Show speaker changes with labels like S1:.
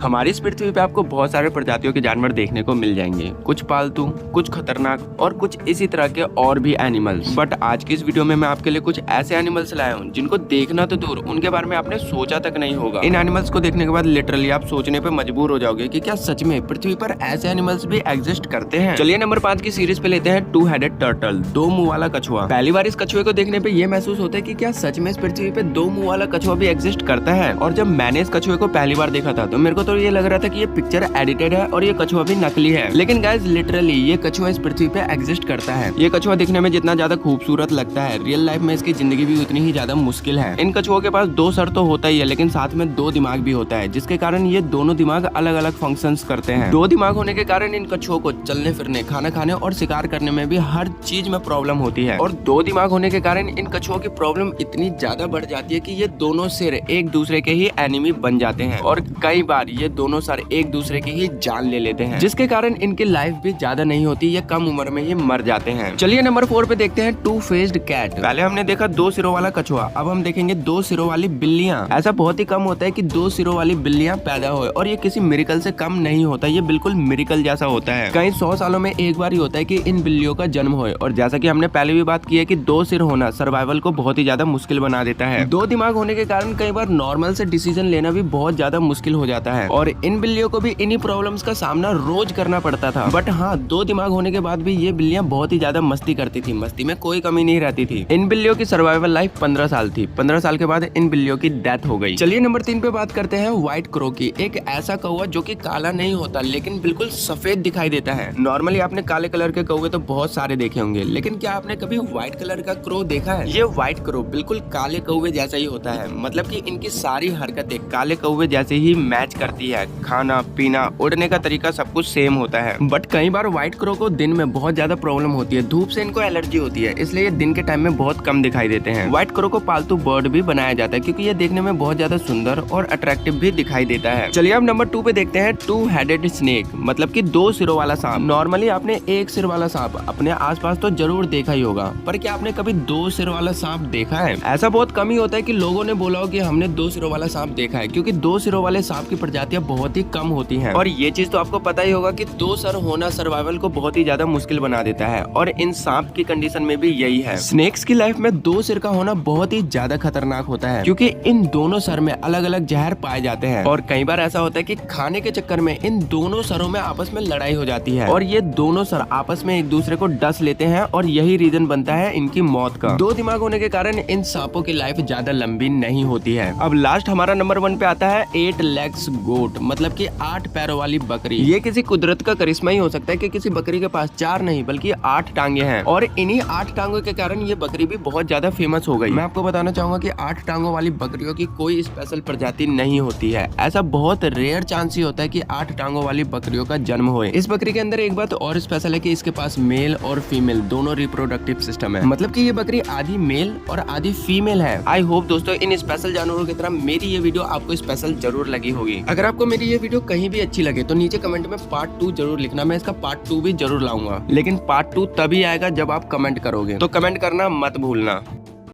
S1: हमारी इस पृथ्वी पे आपको बहुत सारे प्रजातियों के जानवर देखने को मिल जाएंगे, कुछ पालतू, कुछ खतरनाक और कुछ इसी तरह के और भी एनिमल्स। बट आज की इस वीडियो में मैं आपके लिए कुछ ऐसे एनिमल्स लाया हूँ जिनको देखना तो दूर, उनके बारे में आपने सोचा तक नहीं होगा। इन एनिमल्स को देखने के बाद लिटरली आप सोचने पे मजबूर हो जाओगे कि क्या सच में पृथ्वी पर ऐसे एनिमल्स भी एग्जिस्ट करते हैं। चलिए नंबर 5 की सीरीज पे लेते हैं टू हेडेड टर्टल, दो मुंह वाला कछुआ। पहली बार इस कछुए को देखने पे ये महसूस होता है कि क्या सच में इस पृथ्वी पे दो मुंह वाला कछुआ भी एग्जिस्ट करता है। और जब मैंने इस कछुए को पहली बार देखा था तो मेरे को तो ये लग रहा था कि ये पिक्चर एडिटेड है और ये कछुआ भी नकली है, लेकिन गाइस लिटरली ये कछुआ इस पृथ्वी पे एग्जिस्ट करता है। ये कछुआ दिखने में जितना ज्यादा खूबसूरत लगता है, रियल लाइफ में इसकी जिंदगी भी उतनी ही ज्यादा मुश्किल है। इन कछुओं के पास दो सर तो होता ही है, लेकिन साथ में दो दिमाग भी होता है, जिसके कारण ये दोनों दिमाग अलग अलग फंक्शंस करते हैं। दो दिमाग होने के कारण इन कछुओं को चलने फिरने, खाना खाने और शिकार करने में भी हर चीज में प्रॉब्लम होती है। और दो दिमाग होने के कारण इन कछुओं की प्रॉब्लम इतनी ज्यादा बढ़ जाती है कि ये दोनों सिर एक दूसरे के ही एनिमी बन जाते हैं और कई बार ये दोनों सर एक दूसरे की ही जान ले लेते हैं, जिसके कारण इनकी लाइफ भी ज्यादा नहीं होती, ये कम उम्र में ही मर जाते हैं। चलिए नंबर 4 पे देखते हैं टू फेस्ड कैट। पहले हमने देखा दो सिरों वाला कछुआ, अब हम देखेंगे दो सिरों वाली बिल्लियां। ऐसा बहुत ही कम होता है कि दो सिरों वाली बिल्लियां पैदा हो, और ये किसी मिरेकल से कम नहीं होता, ये बिल्कुल मिरेकल जैसा होता है। कई 100 सालों में एक बार ही होता है कि इन बिल्लियों का जन्म हो। और जैसा कि हमने पहले भी बात की है कि दो सिर होना सर्वाइवल को बहुत ही ज्यादा मुश्किल बना देता है। दो दिमाग होने के कारण कई बार नॉर्मल से डिसीजन लेना भी बहुत ज्यादा मुश्किल हो जाता है, और इन बिल्लियों को भी इन्हीं प्रॉब्लम्स का सामना रोज करना पड़ता था। बट हाँ, दो दिमाग होने के बाद भी ये बिल्लियां बहुत ही ज्यादा मस्ती करती थी, मस्ती में कोई कमी नहीं रहती थी। इन बिल्लियों की सर्वाइवल लाइफ 15 साल थी। 15 साल के बाद इन बिल्लियों की डेथ हो गई। चलिए नंबर 3 पे बात करते हैं व्हाइट क्रो की। एक ऐसा कौवा जो कि काला नहीं होता लेकिन बिल्कुल सफेद दिखाई देता है। नॉर्मली आपने काले कलर के कौवे तो बहुत सारे देखे होंगे, लेकिन क्या आपने कभी व्हाइट कलर का क्रो देखा है? ये व्हाइट क्रो बिल्कुल काले कौवे जैसा ही होता है, मतलब कि इनकी सारी हरकतें काले कौवे जैसे ही मैच करती है। खाना पीना, उड़ने का तरीका सब कुछ सेम होता है। बट कई बार व्हाइट क्रो को दिन में बहुत ज्यादा प्रॉब्लम होती है, धूप से इनको एलर्जी होती है, इसलिए ये दिन के टाइम में बहुत कम दिखाई देते हैं। व्हाइट क्रो को पालतू बर्ड भी बनाया जाता है क्योंकि ये देखने में बहुत ज्यादा सुंदर और अट्रैक्टिव भी दिखाई देता है। चलिए अब नंबर 2 पे देखते हैं टू हेडेड स्नेक, मतलब कि दो सिरों वाला सांप। नॉर्मली आपने एक सिर वाला सांप अपने आसपास तो जरूर देखा ही होगा, पर क्या आपने कभी दो सिर वाला सांप देखा है? ऐसा बहुत कम ही होता है कि लोगों ने बोला हो कि हमने दो सिरों वाला सांप देखा है, क्योंकि दो सिरों वाले सांप की प्रजातियां बहुत ही कम होती हैं। और ये चीज तो आपको पता ही होगा कि दो सर होना सर्वाइवल को बहुत ही ज्यादा मुश्किल बना देता है, और इन सांप की कंडीशन में भी यही है। स्नेक्स की लाइफ में दो सिर का होना बहुत ही ज्यादा खतरनाक होता है, क्योंकि इन दोनों सर में अलग अलग जहर पाए जाते हैं। और कई बार ऐसा होता है कि खाने के चक्कर में इन दोनों सरों में आपस में लड़ाई हो जाती है, और ये दोनों सर आपस में एक दूसरे को डस लेते हैं, और यही रीजन बनता है इनकी मौत का। दो दिमाग होने के कारण इन सांपों की लाइफ ज्यादा लंबी नहीं होती है। अब लास्ट हमारा नंबर 1 पे आता है 8 लेग्स गोट, मतलब कि 8 पैरों वाली बकरी। ये किसी कुदरत का करिश्मा ही हो सकता है कि किसी बकरी के पास 4 नहीं बल्कि 8 टांगे हैं, और इन्हीं 8 टांगों के कारण ये बकरी भी बहुत ज्यादा फेमस हो गई। मैं आपको बताना चाहूंगा कि 8 टांगों वाली बकरियों की कोई स्पेशल प्रजाति नहीं होती है। ऐसा बहुत रेयर चांस ही होता है कि 8 टांगों वाली बकरियों का जन्म होए। इस बकरी के अंदर एक बात और स्पेशल है कि इसके पास मेल और फीमेल दोनों रिप्रोडक्टिव सिस्टम है, मतलब कि ये बकरी आधी मेल और आधी फीमेल है। आई होप दोस्तों इन स्पेशल जानवरों की तरह मेरी ये वीडियो आपको स्पेशल जरूर लगी होगी। अगर आपको मेरी ये वीडियो कहीं भी अच्छी लगे तो नीचे कमेंट में पार्ट 2 जरूर लिखना, मैं इसका पार्ट 2 भी जरूर लाऊंगा, लेकिन पार्ट 2 तभी आएगा जब आप कमेंट करोगे, तो कमेंट करना मत भूलना।